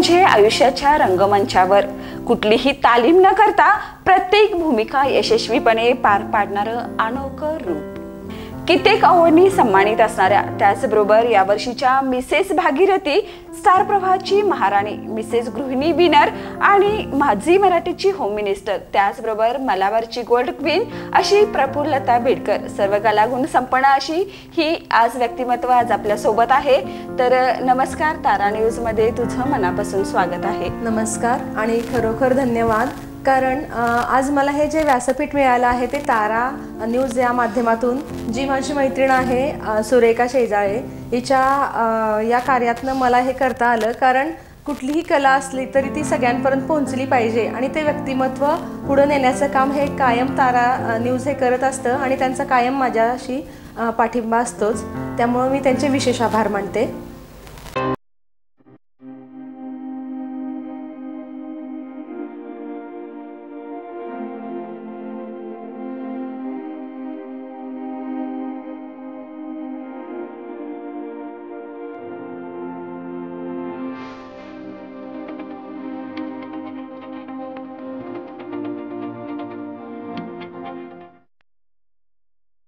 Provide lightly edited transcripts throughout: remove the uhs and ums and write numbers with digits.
म्हणजे आयुष्याच्या रंगमंचावर कुठलीही तालीम न करता प्रत्येक भूमिका यशस्वीपणे पार पाडणारं अनोखं रूप। कित्येक अवॉर्डनी सन्मानित असणाऱ्या, त्याचबरोबर यावर्षीच्या मिसेस भागीरथी, स्टार प्रवाहाची महाराणी, मिसेस गृहिणी विनर आणि माझी मराठीची होम मिनिस्टर, त्याचबरोबर मलाबारची गोल्ड क्वीन अशी प्रफुल्लता बेडकर, सर्व कलागुण संपन्न अशी ही आज व्यक्तिमत्व आज आपल्या सोबत आहे। तर नमस्कार, तारा न्यूज मध्ये तुझं मनापासून स्वागत आहे। नमस्कार आणि खरोखर धन्यवाद, कारण आज मला हे जे व्यासपीठ मिळालं आहे ते तारा न्यूज या माध्यमातून जी माझी मैत्रीण आहे सुरेखा शेजाळे हिच्या या कार्यातनं मला हे करता आलं। कारण कुठलीही कला असली तरी ती सगळ्यांपर्यंत पोहोचली पाहिजे आणि ते व्यक्तिमत्व पुढे नेण्याचं काम हे कायम तारा न्यूज हे करत असतं आणि त्यांचा कायम माझ्याशी पाठिंबा असतोच, त्यामुळे मी त्यांचे विशेष आभार मानते।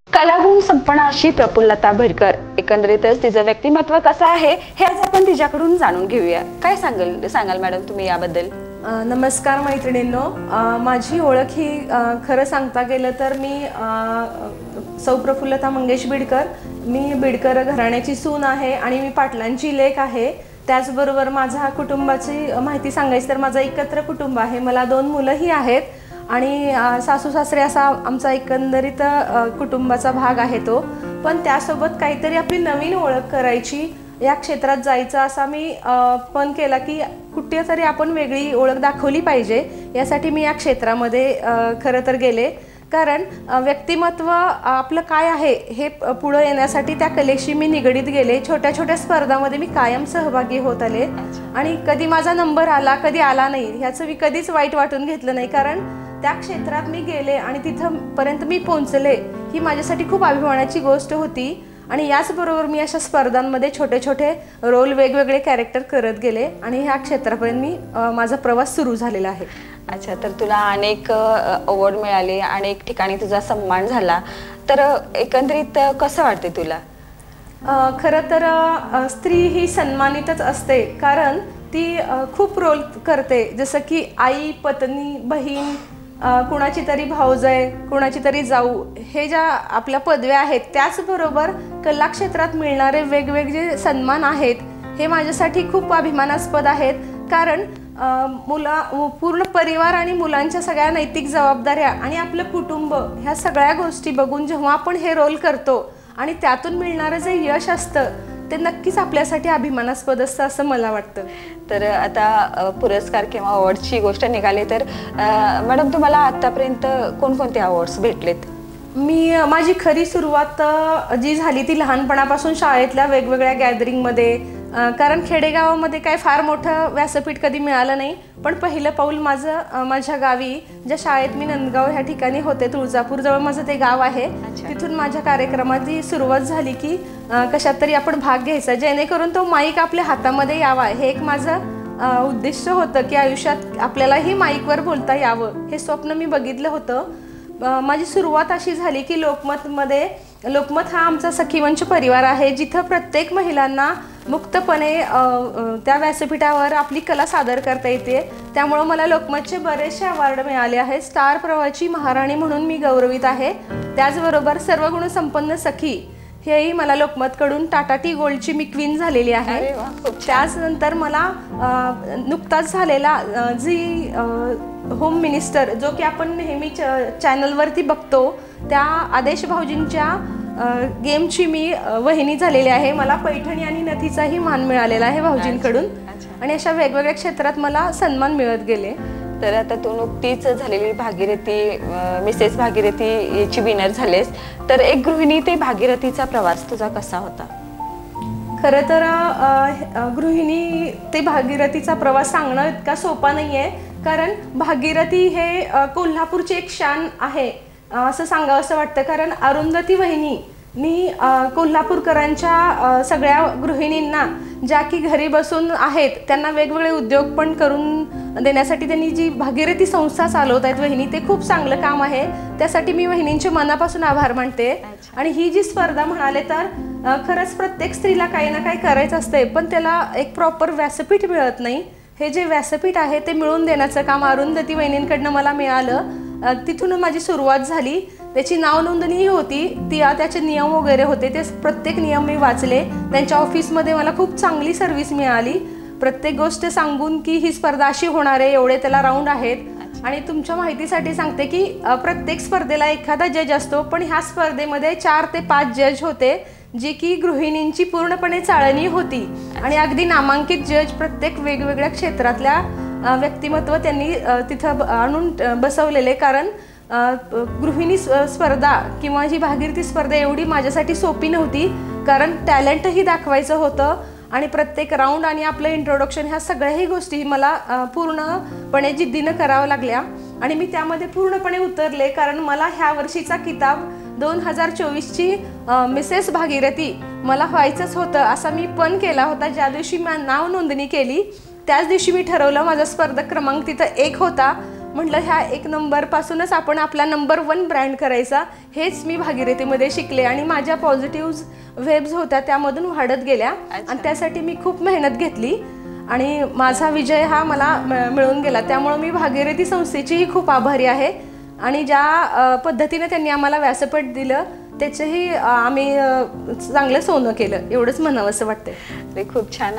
कलागुण संपन्न अशी प्रफुल्लता बेडकर, एकंदरीतच तिचं व्यक्तिमत्व कसं आहे हे आज आपण तिच्याकडून जाणून घेऊया। काय सांगाल मॅडम तुम्ही याबद्दल? नमस्कार मैत्रिणींनो, माझी ओळख ही खरं सांगता गेलं तर मी सौ प्रफुल्लता मंगेश बेडकर, मी बेडकर घराण्याची सून आहे आणि मी पाटलांची लेक आहे। त्याचबरोबर माझ्या कुटुंबाची माहिती सांगायची तर माझं एकत्र कुटुंब आहे, मला 2 मुलंही आहेत आणि सासू सासरे असा आमचा एकंदरीत कुटुंबाचा भाग आहे तो। पण त्यासोबत काहीतरी आपली नवीन ओळख करायची, या क्षेत्रात जायचं असा मी पण केला की कुठेतरी आपण वेगळी ओळख दाखवली पाहिजे, यासाठी मी या क्षेत्रामध्ये खरं तर गेले। कारण व्यक्तिमत्व आपलं काय आहे हे पुढे येण्यासाठी त्या कलेशी मी निगडीत गेले। छोट्या छोट्या स्पर्धांमध्ये मी कायम सहभागी होत आले आणि कधी माझा नंबर आला कधी आला नाही ह्याचं मी कधीच वाईट वाटून घेतलं नाही, कारण त्या क्षेत्रात मी गेले आणि तिथंपर्यंत मी पोहोचले ही माझ्यासाठी खूप अभिमानाची गोष्ट होती। आणि याचबरोबर मी अशा स्पर्धांमध्ये छोटे छोटे रोल वेगवेगळे कॅरेक्टर करत गेले आणि ह्या क्षेत्रापर्यंत मी माझा प्रवास सुरू झालेला आहे। अच्छा, तर तुला अनेक अवॉर्ड मिळाले, अनेक ठिकाणी तुझा सन्मान झाला, तर एकंदरीत कसं वाटते तुला? खरं तर स्त्री ही सन्मानितच असते, कारण ती खूप रोल करते, जसं की आई, पत्नी, बहीण, कुणाची तरी भाऊजाई, कुणाची तरी जाऊ, हे ज्या आपल्या पदव्या आहेत, त्याचबरोबर कला क्षेत्रात मिळणारे वेगवेगळे सन्मान आहेत हे माझ्यासाठी खूप अभिमानास्पद आहेत। कारण पूर्ण परिवार आणि मुलांच्या सगळ्या नैतिक जबाबदाऱ्या आणि आपलं कुटुंब ह्या सगळ्या गोष्टी बघून जेव्हा आपण हे रोल करतो आणि त्यातून मिळणारं जे यश असतं ते नक्कीच आपल्यासाठी अभिमानास्पद असतं असं मला वाटतं। तर आता पुरस्कार किंवा अवॉर्डची गोष्ट निघाली तर मॅडम तुम्हाला आतापर्यंत कोणकोणते अवॉर्ड्स भेटलेत? माझी खरी सुरुवात जी झाली ती लहानपणापासून शाळेतल्या वेगवेगळ्या गॅदरिंगमध्ये, कारण खेडेगावामध्ये काय फार मोठं व्यासपीठ कधी मिळालं नाही, पण पहिलं पाऊल माझ्या गावी, ज्या शाळेत मी नंदगाव ह्या ठिकाणी होते, तुळजापूर जवळ माझं ते गाव आहे, तिथून माझ्या कार्यक्रमाची सुरुवात झाली की कशात तरी आपण भाग घ्यायचा, जेणेकरून तो माईक आपल्या हातामध्ये यावा, हे एक माझं उद्दिष्ट होतं की आयुष्यात आपल्यालाही माईकवर बोलता यावं, हे स्वप्न मी बघितलं होतं। माझी सुरुवात अशी झाली की लोकमत हा आमचा सखीवंश परिवार आहे, जिथं प्रत्येक महिलांना मुक्तपणे त्या व्यासपीठावर आपली कला सादर करता येते, त्यामुळं मला लोकमतचे बरेचसे अवॉर्ड मिळाले आहेत। स्टार प्रवाहाची महाराणी म्हणून मी गौरवित आहे, त्याचबरोबर सर्वगुण संपन्न सखी हेही मला लोकमतकडून टाटा टी गोल्डची मी क्वीन झालेली आहे। त्याचनंतर मला नुकताच झालेला जी होम मिनिस्टर, जो की आपण नेहमी चॅनलवरती बघतो, त्या आदेश भाऊजींच्या गेमची मी वहिनी झालेली आहे। मला पैठणी आणि नथीचाही मान मिळालेला आहे भाऊजींकडून आणि अशा वेगवेगळ्या क्षेत्रात मला सन्मान मिळत गेले। तर आता तू नुकतीच झालेली भागीरथी, मिसेस भागीरथी याची विनर झालेस, तर एक गृहिणी ते भागीरथीचा प्रवास तुझा कसा होता? खरं तर गृहिणी ते भागीरथीचा प्रवास सांगणं इतका सोपा नाही आहे, कारण भागीरथी हे कोल्हापूरची एक शान आहे असं सांगावंसं वाटतं। कारण अरुंधती वहिनी मी कोल्हापूरकरांच्या सगळ्या गृहिणींना ज्या की घरी बसून आहेत त्यांना वेगवेगळे उद्योग पण करून देण्यासाठी त्यांनी जी भागीरथी संस्था चालवत आहेत वहिनी, ते खूप चांगलं काम आहे. त्यासाठी मी वहिनींचे मनापासून आभार मानते. आणि ही जी स्पर्धा म्हणाले तर खरंच प्रत्येक स्त्रीला काही ना काही करायचं असते, पण त्याला एक प्रॉपर व्यासपीठ मिळत नाही. हे जे व्यासपीठ आहे ते मिळवून देण्याचं काम अरुंधती वहिनींकडनं मला मिळालं. तिथून माझी सुरुवात झाली. त्याची नाव नोंदणी होती, त्याचे नियम वगैरे होते, ते प्रत्येक नियम मी वाचले. त्यांच्या ऑफिसमध्ये मला खूप चांगली सर्व्हिस मिळाली. प्रत्येक गोष्ट सांगून की ही स्पर्धा अशी होणार आहे, एवढे त्याला राऊंड आहेत. आणि तुमच्या माहितीसाठी सांगते की प्रत्येक स्पर्धेला एखादा जज असतो, पण ह्या स्पर्धेमध्ये 4 ते 5 जज होते, जी की गृहिणींची पूर्णपणे चाळणी होती. आणि अगदी नामांकित जज प्रत्येक वेगवेगळ्या क्षेत्रातल्या व्यक्तिमत्व त्यांनी तिथं आणून बसवलेले. कारण गृहिणी स्पर्धा किंवा ही भागीरथी स्पर्धा एवढी माझ्यासाठी सोपी नव्हती, कारण टॅलेंटही दाखवायचं होतं आणि प्रत्येक राऊंड आणि आपलं इंट्रोडक्शन ह्या सगळ्याही गोष्टी मला पूर्णपणे जिद्दीनं कराव्या लागल्या. आणि मी त्यामध्ये पूर्णपणे उतरले, कारण मला ह्या वर्षीचा किताब 2024ची मिसेस भागीरथी मला व्हायचंच होतं. असा मी पण केला होता. ज्या दिवशी मी नाव नोंदणी केली त्याच दिवशी मी ठरवलं, माझा स्पर्धक क्रमांक तिथं 1 होता. म्हटलं ह्या 1 नंबरपासूनच आपण आपला नंबर 1 ब्रँड करायचा. हेच मी भागीरथीमध्ये शिकले आणि माझ्या पॉझिटिव्ह वेव्ज होत्या त्यामधून वाढत गेल्या. आणि त्यासाठी मी खूप मेहनत घेतली आणि माझा विजय हा मला मिळून गेला. त्यामुळे मी भागीरथी संस्थेचीही खूप आभारी आहे. आणि ज्या पद्धतीने त्यांनी आम्हाला व्यासपीठ दिलं त्याचंही आम्ही चांगलं सोनं केलं, एवढंच म्हणावं असं वाटतंय. खूप छान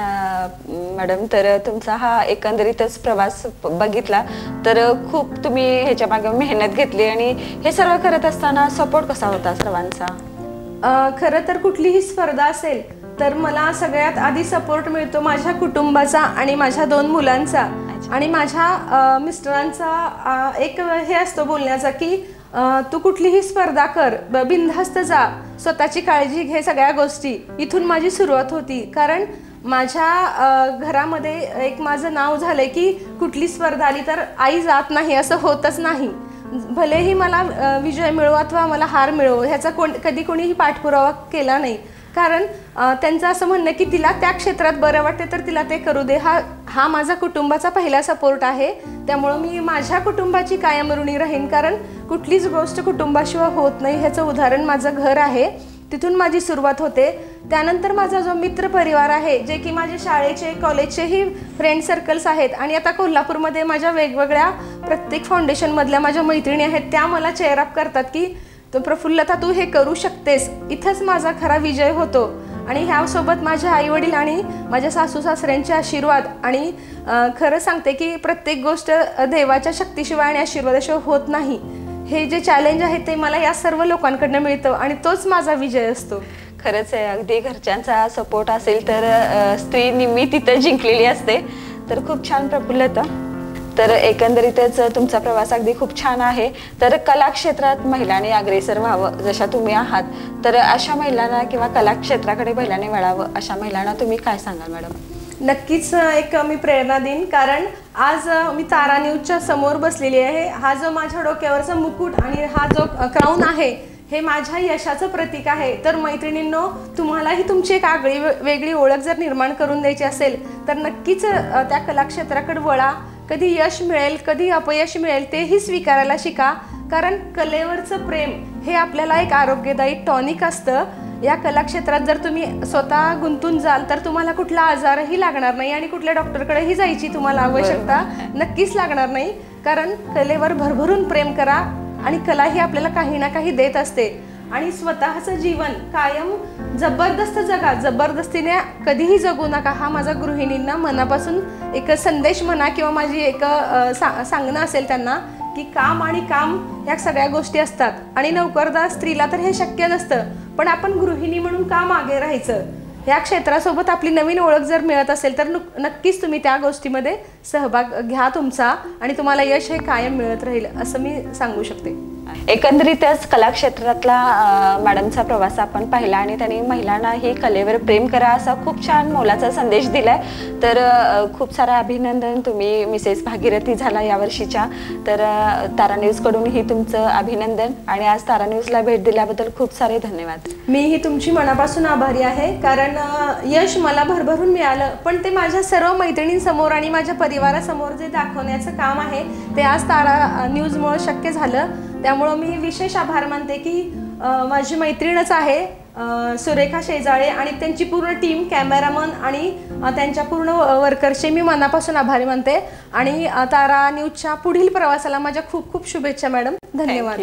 मॅडम. तर तुमचा हा एकंदरीतच प्रवास बघितला तर खूप तुम्ही ह्याच्या मागे मेहनत घेतली आणि हे सर्व करत असताना सपोर्ट कसा होता सर्वांचा? खरं तर कुठलीही स्पर्धा असेल तर मला सगळ्यात आधी सपोर्ट मिळतो माझ्या कुटुंबाचा आणि माझ्या 2 मुलांचा आणि माझ्या मिस्टरांचा. एक हे असतो बोलण्याचा की तू कुठलीही स्पर्धा कर, बिनधास्त जा, स्वतःची काळजी घे, सगळ्या गोष्टी. इथून माझी सुरुवात होती. कारण माझ्या घरामध्ये एक माझं नाव झालंय की कुठली स्पर्धा आली तर आई जात नाही, असं होतच नाही. भलेही मला विजय मिळो अथवा मला हार मिळो ह्याचा कधी कोणीही पाठपुरावा केला नाही. कारण त्यांचं असं म्हणणं की तिला त्या क्षेत्रात बरं वाटते तर तिला ते करू दे. हा माझा कुटुंबाचा पहिला सपोर्ट आहे. त्यामुळं मी माझ्या कुटुंबाची कायम ऋणी राहीन. कारण कुठलीच गोष्ट कुटुंबाशिवाय होत नाही ह्याचं उदाहरण माझं घर आहे. तिथून माझी सुरुवात होते. त्यानंतर माझा जो मित्र परिवार आहे, जे की माझे शाळेचे कॉलेजचेही फ्रेंड सर्कल्स आहेत आणि आता कोल्हापूरमध्ये माझ्या वेगवेगळ्या प्रत्येक फाउंडेशनमधल्या माझ्या मैत्रिणी आहेत, त्या मला चेअरअप करतात की तो प्रफुल्लता तू हे करू शकतेस. इथंच माझा खरा विजय होतो. आणि ह्यासोबत माझे आईवडील आणि माझ्या सासू सासऱ्यांचे आशीर्वाद. आणि खरं सांगते की प्रत्येक गोष्ट देवाच्या शक्तीशिवाय आणि आशीर्वादाशिवाय होत नाही. हे जे चॅलेंज आहे ते मला या सर्व लोकांकडनं मिळतं आणि तोच माझा विजय असतो. खरंच आहे. अगदी घरच्यांचा सपोर्ट असेल तर स्त्री निम्मी तिथं जिंकलेली असते. तर खूप छान प्रफुल्लता. तर एकंदरीतच तुमचा प्रवास अगदी खूप छान आहे. तर कला क्षेत्रात महिलांनी अग्रेसर व्हावं जशा तुम्ही आहात, तर अशा महिलांना किंवा कला क्षेत्राकडे महिलांनी वळावं अशा महिलांना तुम्ही काय सांगाल मॅडम? नक्कीच एक मी प्रेरणा देईन. कारण आज मी तारा न्यूजच्या समोर बसलेली आहे. हा जो माझ्या डोक्यावरचा मुकुट आणि हा जो क्राऊन आहे हे माझ्या यशाचं प्रतीक आहे. तर मैत्रिणींनो, तुम्हालाही तुमची एक आगळी वेगळी ओळख जर निर्माण करून द्यायची असेल तर नक्कीच त्या कलाक्षेत्राकडे वळा. कधी यश मिळेल कधी अपयश मिळेल तेही स्वीकारायला शिका. कारण कलेवरचं प्रेम हे आपल्याला एक आरोग्यदायी टॉनिक असतं. या कलाक्षेत्रात जर तुम्ही स्वतः गुंतून जाल तर तुम्हाला कुठला आजारही लागणार नाही आणि कुठल्या डॉक्टरकडेही जायची तुम्हाला आवश्यकता नक्कीच लागणार नाही. कारण कलेवर भरभरून प्रेम करा आणि कला ही आपल्याला काही ना काही देत असते. आणि स्वतःचं जीवन कायम जबरदस्त जगा, जबरदस्तीने कधीही जगू नका. हा माझा गृहिणींना मनापासून एक संदेश म्हणा किंवा माझी एक सांगणं असेल त्यांना की काम आणि काम या सगळ्या गोष्टी असतात आणि नोकरदार स्त्रीला तर हे शक्य नसतं. पण आपण गृहिणी म्हणून का मागे राहायचं? या क्षेत्रासोबत आपली नवीन ओळख जर मिळत असेल तर नक्कीच तुम्ही त्या गोष्टीमध्ये सहभाग घ्या तुमचा आणि तुम्हाला यश हे कायम मिळत राहील असं मी सांगू शकते. एकंदरीतच कला क्षेत्रातला मॅडमचा प्रवास आपण पाहिला आणि त्यांनी महिलांनाही कलेवर प्रेम करा असा खूप छान मोलाचा संदेश दिलाय. तर खूप सारा अभिनंदन. तुम्ही मिसेस भागीरथी झाला यावर्षीच्या. तर तारा न्यूजकडूनही तुमचं अभिनंदन आणि आज तारा न्यूजला भेट दिल्याबद्दल खूप सारे धन्यवाद. मीही तुमची मनापासून आभारी आहे, कारण यश मला भरभरून मिळालं, पण ते माझ्या सर्व मैत्रिणींसमोर आणि माझ्या परिवारासमोर जे दाखवण्याचं काम आहे ते आज तारा न्यूजमुळे शक्य झालं. त्यामुळं मी विशेष आभार मानते की माझी मैत्रीणच आहे सुरेखा शेजाळे आणि त्यांची पूर्ण टीम, कॅमेरामन आणि त्यांच्या पूर्ण वर्कर्सचे मी मनापासून आभारी मानते. आणि तारा न्यूजच्या पुढील प्रवासाला माझ्या खूप खूप शुभेच्छा मॅडम. धन्यवाद.